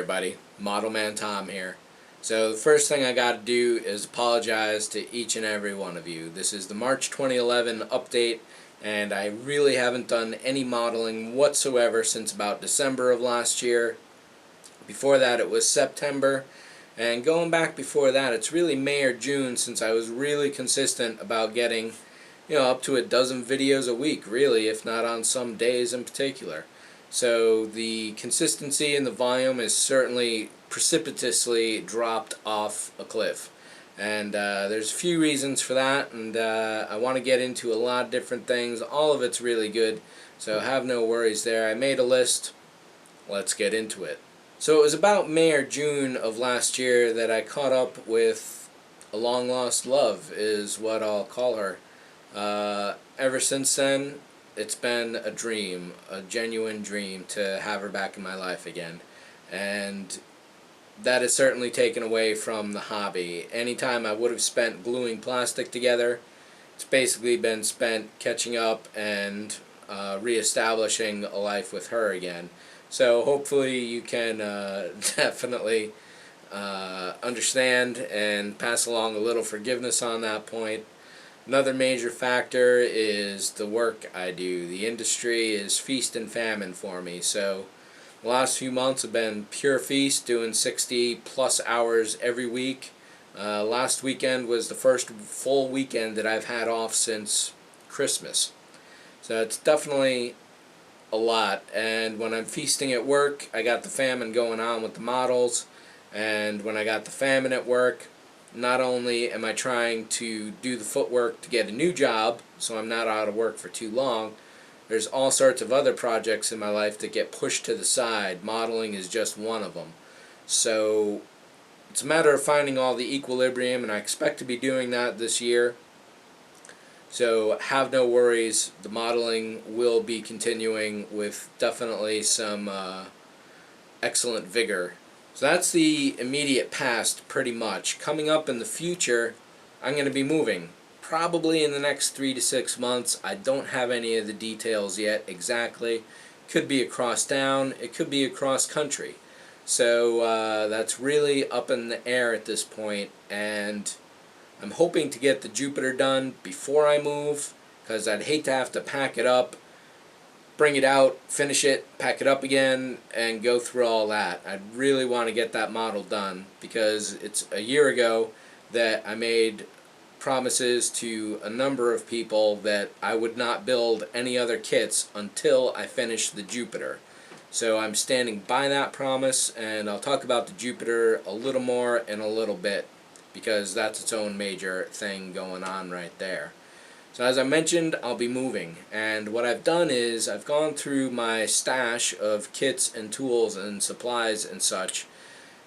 everybody, Model Man Tom here. So the first thing I got to do is apologize to each and every one of you. This is the March 2011 update, and I really haven't done any modeling whatsoever since about December of last year. Before that it was September, and going back before that it's really May or June since I was really consistent about getting up to a dozen videos a week, really, if not on some days in particular. So the consistency and the volume is certainly precipitously dropped off a cliff. And there's a few reasons for that, and I want to get into a lot of different things. All of it's really good, so have no worries there. I made a list. Let's get into it. So it was about May or June of last year that I caught up with a long-lost love, is what I'll call her. Ever since then, it's been a dream, a genuine dream, to have her back in my life again. And that has certainly taken away from the hobby. Anytime I would have spent gluing plastic together, it's basically been spent catching up and reestablishing a life with her again. So hopefully you can definitely understand and pass along a little forgiveness on that point. Another major factor is the work I do. The industry is feast and famine for me. So the last few months have been pure feast, doing 60 plus hours every week. Last weekend was the first full weekend that I've had off since Christmas. So it's definitely a lot. And when I'm feasting at work, I got the famine going on with the models. And when I got the famine at work, not only am I trying to do the footwork to get a new job, so I'm not out of work for too long, there's all sorts of other projects in my life that get pushed to the side. Modeling is just one of them. So it's a matter of finding all the equilibrium, and I expect to be doing that this year. So have no worries, the modeling will be continuing with definitely some excellent vigor. So that's the immediate past, pretty much. Coming up in the future, I'm going to be moving. Probably in the next 3 to 6 months. I don't have any of the details yet exactly. Could be across town, it could be across country. So that's really up in the air at this point, and I'm hoping to get the Jupiter done before I move, because I'd hate to have to pack it up, bring it out, finish it, pack it up again, and go through all that. I'd really want to get that model done, because it's a year ago that I made promises to a number of people that I would not build any other kits until I finished the Jupiter. So I'm standing by that promise, and I'll talk about the Jupiter a little more in a little bit, because that's its own major thing going on right there. So as I mentioned, I'll be moving, and what I've done is I've gone through my stash of kits and tools and supplies and such,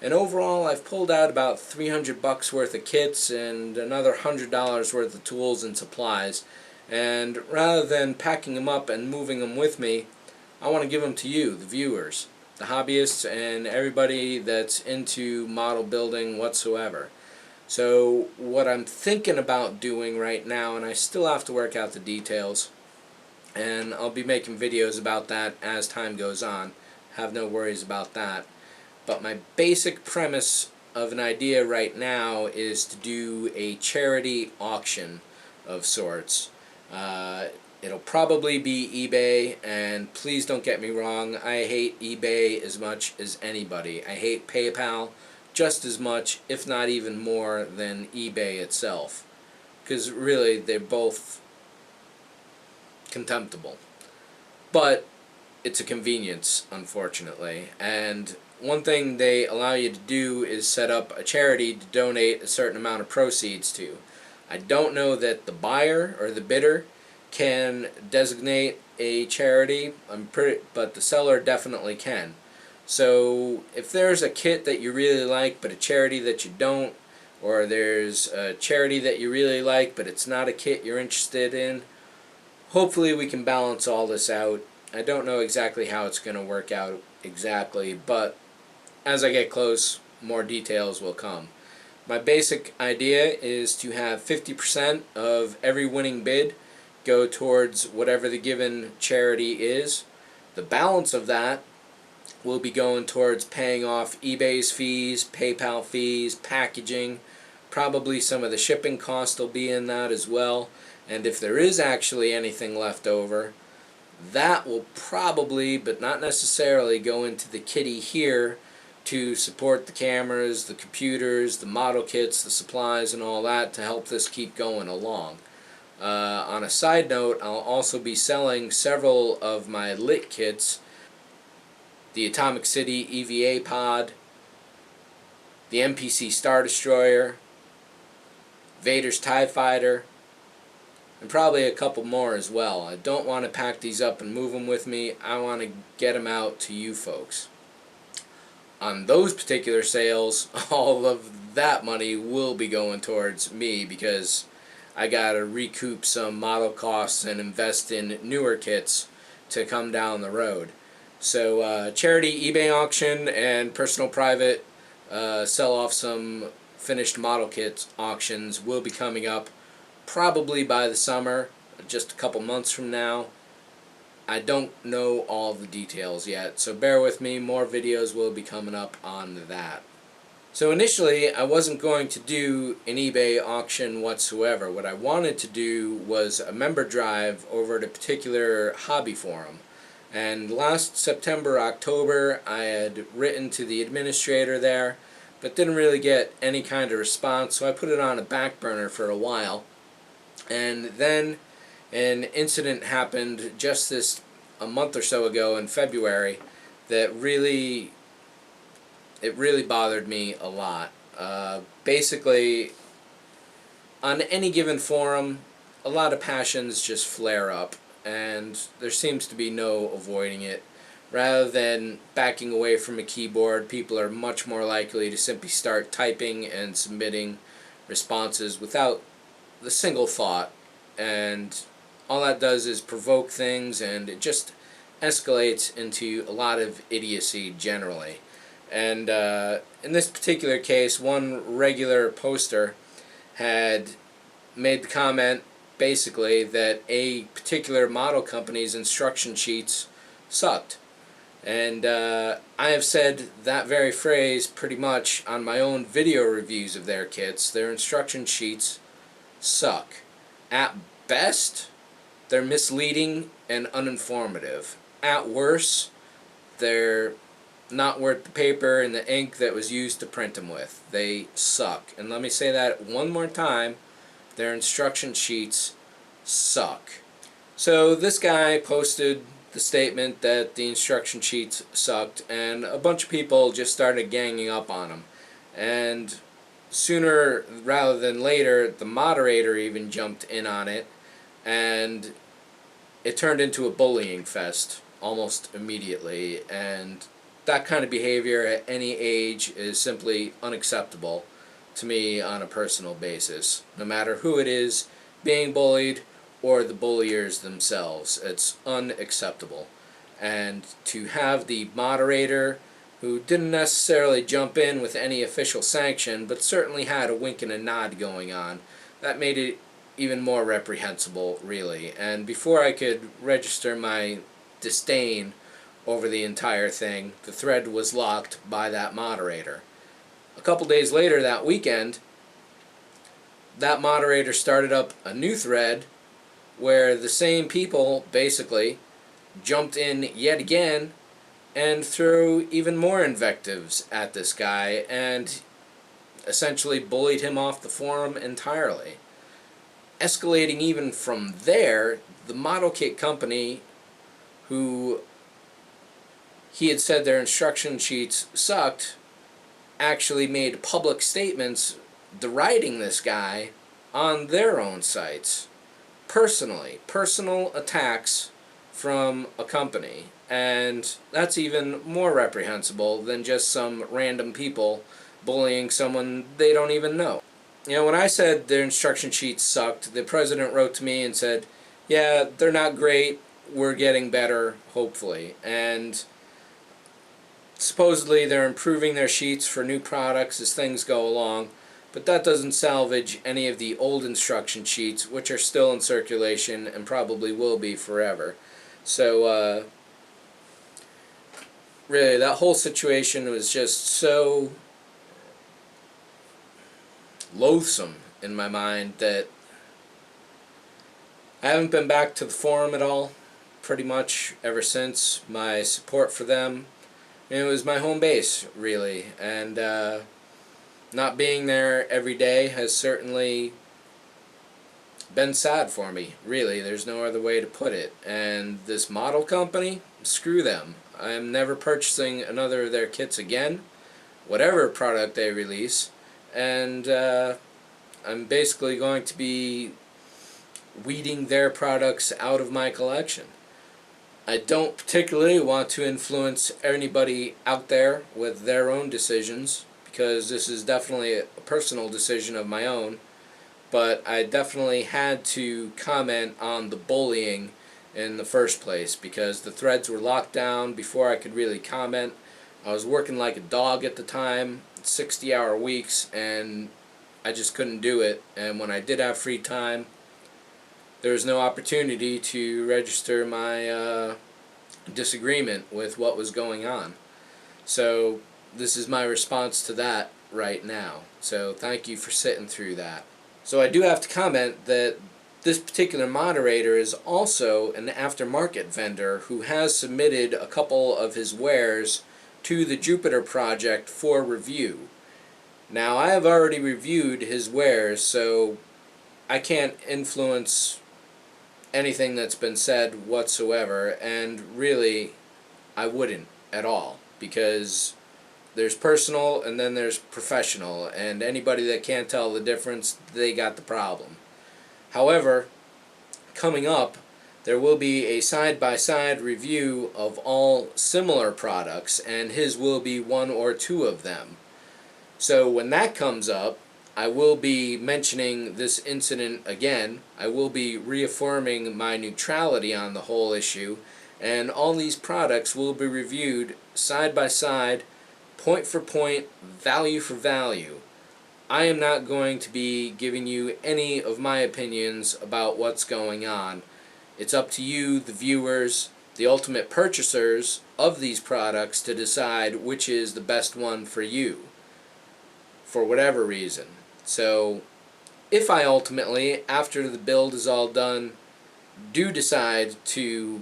and overall I've pulled out about $300 worth of kits and another $100 worth of tools and supplies. And rather than packing them up and moving them with me, I want to give them to you, the viewers, the hobbyists, and everybody that's into model building whatsoever. So what I'm thinking about doing right now, and I still have to work out the details, and I'll be making videos about that as time goes on, have no worries about that, but my basic premise of an idea right now is to do a charity auction of sorts. It'll probably be eBay, and please don't get me wrong, I hate eBay as much as anybody. I hate PayPal just as much, if not even more, than eBay itself, because really they're both contemptible. But it's a convenience, unfortunately, and one thing they allow you to do is set up a charity to donate a certain amount of proceeds to. I don't know that the buyer or the bidder can designate a charity, but the seller definitely can. So if there's a kit that you really like but a charity that you don't, or there's a charity that you really like but it's not a kit you're interested in, hopefully we can balance all this out. I don't know exactly how it's going to work out exactly, but as I get close, more details will come. My basic idea is to have 50% of every winning bid go towards whatever the given charity is. The balance of that will be going towards paying off eBay's fees, PayPal fees, packaging. Probably some of the shipping costs will be in that as well. And if there is actually anything left over, that will probably, but not necessarily, go into the kitty here to support the cameras, the computers, the model kits, the supplies, and all that to help this keep going along. On a side note, I'll also be selling several of my lit kits: the Atomic City EVA pod, the MPC Star Destroyer, Vader's TIE Fighter, and probably a couple more as well. I don't want to pack these up and move them with me. I want to get them out to you folks. On those particular sales, all of that money will be going towards me, because I gotta recoup some model costs and invest in newer kits to come down the road. So charity eBay auction and personal private sell off some finished model kits auctions will be coming up probably by the summer, just a couple months from now. I don't know all the details yet, so bear with me. More videos will be coming up on that. So initially, I wasn't going to do an eBay auction whatsoever. What I wanted to do was a member drive over at a particular hobby forum. And last September, October, I had written to the administrator there, but didn't really get any kind of response, so I put it on a back burner for a while. And then an incident happened just a month or so ago in February that really bothered me a lot. Basically, on any given forum, a lot of passions just flare up, and there seems to be no avoiding it. Rather than backing away from a keyboard, people are much more likely to simply start typing and submitting responses without the single thought, and all that does is provoke things, and it just escalates into a lot of idiocy generally. And in this particular case, one regular poster had made the comment basically that a particular model company's instruction sheets sucked. And I have said that very phrase pretty much on my own video reviews of their kits. Their instruction sheets suck. At best, they're misleading and uninformative. At worst, they're not worth the paper and the ink that was used to print them with. They suck. And let me say that one more time. Their instruction sheets suck. So this guy posted the statement that the instruction sheets sucked, and a bunch of people just started ganging up on him. And sooner rather than later, the moderator even jumped in on it, and it turned into a bullying fest almost immediately. And that kind of behavior at any age is simply unacceptable to me on a personal basis, no matter who it is being bullied or the bulliers themselves. It's unacceptable. And to have the moderator, who didn't necessarily jump in with any official sanction, but certainly had a wink and a nod going on, that made it even more reprehensible, really. And before I could register my disdain over the entire thing, the thread was locked by that moderator. A couple days later that weekend, that moderator started up a new thread where the same people basically jumped in yet again and threw even more invectives at this guy and essentially bullied him off the forum entirely. Escalating even from there, the model kit company, who he had said their instruction sheets sucked, actually made public statements deriding this guy on their own sites. Personal attacks from a company. And that's even more reprehensible than just some random people bullying someone they don't even know. You know, when I said their instruction sheets sucked, the president wrote to me and said, yeah, they're not great, we're getting better, hopefully. And supposedly they're improving their sheets for new products as things go along, but that doesn't salvage any of the old instruction sheets, which are still in circulation and probably will be forever. So really, that whole situation was just so loathsome in my mind that I haven't been back to the forum at all, pretty much ever since. My support for them, and it was my home base, really, and not being there every day has certainly been sad for me, really. There's no other way to put it. And this model company, screw them. I'm never purchasing another of their kits again, whatever product they release, and I'm basically going to be weeding their products out of my collection. I don't particularly want to influence anybody out there with their own decisions, because this is definitely a personal decision of my own, but I definitely had to comment on the bullying in the first place, because the threads were locked down before I could really comment. I was working like a dog at the time, 60-hour weeks, and I just couldn't do it. And when I did have free time, there was no opportunity to register my disagreement with what was going on. So this is my response to that right now. So thank you for sitting through that. So I do have to comment that this particular moderator is also an aftermarket vendor who has submitted a couple of his wares to the Jupiter project for review. Now, I have already reviewed his wares, so I can't influence anything that's been said whatsoever, and really I wouldn't at all, because there's personal and then there's professional, and anybody that can't tell the difference, they got the problem. However, coming up, there will be a side-by-side review of all similar products, and his will be one or two of them. So when that comes up, I will be mentioning this incident again. I will be reaffirming my neutrality on the whole issue, and all these products will be reviewed side by side, point for point, value for value. I am not going to be giving you any of my opinions about what's going on. It's up to you, the viewers, the ultimate purchasers of these products, to decide which is the best one for you, for whatever reason. So if I ultimately, after the build is all done, do decide to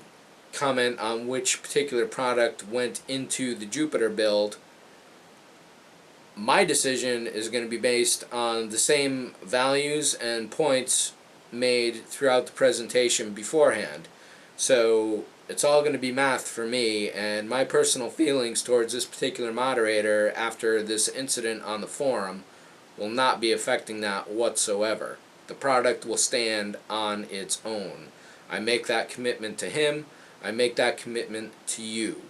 comment on which particular product went into the Jupiter build, my decision is going to be based on the same values and points made throughout the presentation beforehand. So it's all going to be math for me, and my personal feelings towards this particular moderator after this incident on the forum will not be affecting that whatsoever. The product will stand on its own. I make that commitment to him. I make that commitment to you.